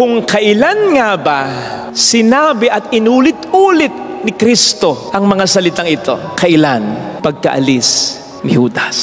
kung kailan nga ba sinabi at inulit-ulit ni Kristo ang mga salitang ito? Kailan? Pagkaalis ni Judas.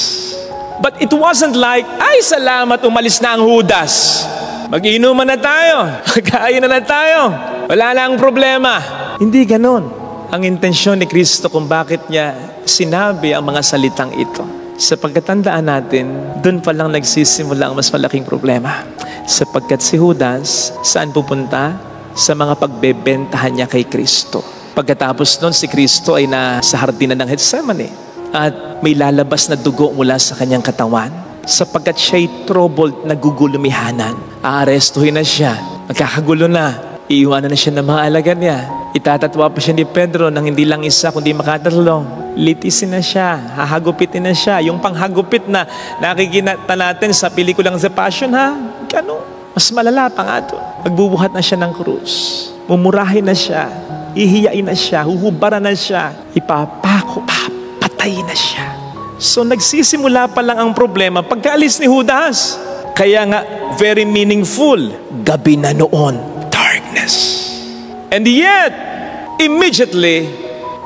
But it wasn't like, ay salamat, umalis na ang Judas. Mag-inuman na tayo, magkain na tayo, wala na ang problema. Hindi ganon ang intensyon ni Kristo kung bakit niya sinabi ang mga salitang ito. Sapagkat tandaan natin, doon pa lang nagsisimula ang mas malaking problema. Sapagkat si Judas, saan pupunta? Sa mga pagbebentahan niya kay Kristo. Pagkatapos nun, si Kristo ay nasa hardina ng Getsemane. At may lalabas na dugo mula sa kanyang katawan. Sapagkat siya'y troubled, nagugulumihanan. Aarestuhin na siya. Magkakagulo na. Iiwanan na siya ng mga alagad niya. Itatatwa pa siya ni Pedro nang hindi lang isa kundi makatatlo. Litisin na siya. Hahagupitin na siya. Yung panghagupit na nakikita natin sa pelikulang The Passion, ha? Ano? Mas malala pa nga ito. Magbubuhat na siya ng krus. Mumurahin na siya. Ihiyain na siya. Huhubaran na siya. Ipapako pa. Patay na siya. So nagsisimula pa lang ang problema pagkaalis ni Judas. Kaya nga, very meaningful. Gabi na noon. Darkness. And yet, immediately,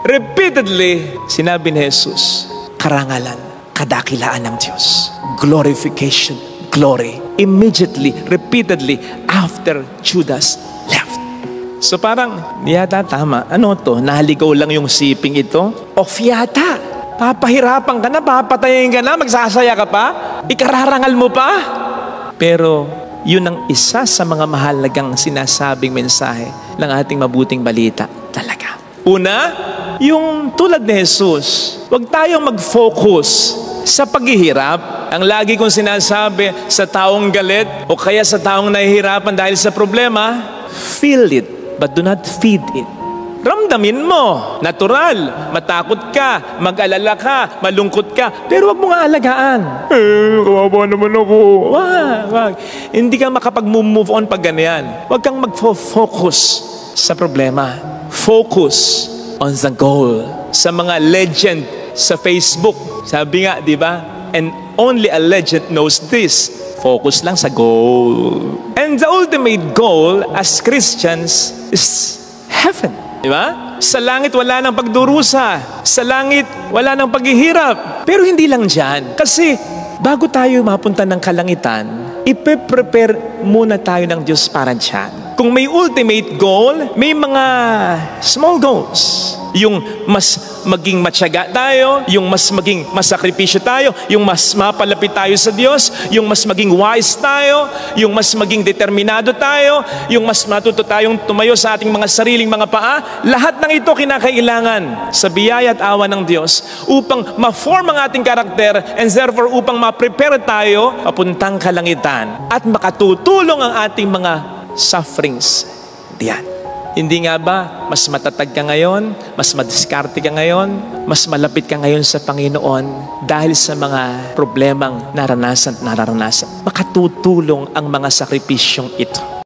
repeatedly, sinabi ni Jesus, karangalan, kadakilaan ng Diyos. Glorification, glory. Immediately, repeatedly, after Judas left. So parang, yata tama. Ano to? Nahaligaw lang yung siping ito? Off yata. Papahirapan ka na, papatayin ka na, magsasaya ka pa, ikararangal mo pa. Pero yun ang isa sa mga mahalagang sinasabing mensahe ng ating mabuting balita talaga. Una, yung tulad ni Jesus, huwag tayong mag-focus sa paghihirap. Ang lagi kong sinasabi sa taong galit o kaya sa taong nahihirapan dahil sa problema, feel it, but do not feed it. Ramdamin mo, natural, matakot ka, mag-alala ka, malungkot ka, pero wag mo nga alagaan. Kawawa naman ako. Wag. Hindi ka makapag-move on pag ganyan. Wag kang mag-focus sa problema. Focus on the goal. Sa mga legend sa Facebook, sabi nga, di ba? And only a legend knows this. Focus lang sa goal. And the ultimate goal as Christians is heaven. Diba? Sa langit wala nang pagdurusa. Sa langit wala nang paghihirap. Pero hindi lang dyan. Kasi bago tayo mapunta ng kalangitan, ipe-prepare muna tayo ng Diyos para dyan. Kung may ultimate goal, may mga small goals. Yung mas maging matyaga tayo, yung mas maging masakripisyo tayo, yung mas mapalapit tayo sa Diyos, yung mas maging wise tayo, yung mas maging determinado tayo, yung mas matuto tayong tumayo sa ating mga sariling mga paa. Lahat ng ito kinakailangan sa biyaya at awa ng Diyos upang ma-form ang ating karakter and therefore upang ma-prepare tayo papuntang kalangitan at makatutulong ang ating mga sufferings diyan. Hindi nga ba, mas matatag ka ngayon, mas madiskarte ka ngayon, mas malapit ka ngayon sa Panginoon dahil sa mga problemang naranasan. Makatutulong ang mga sakripisyong ito.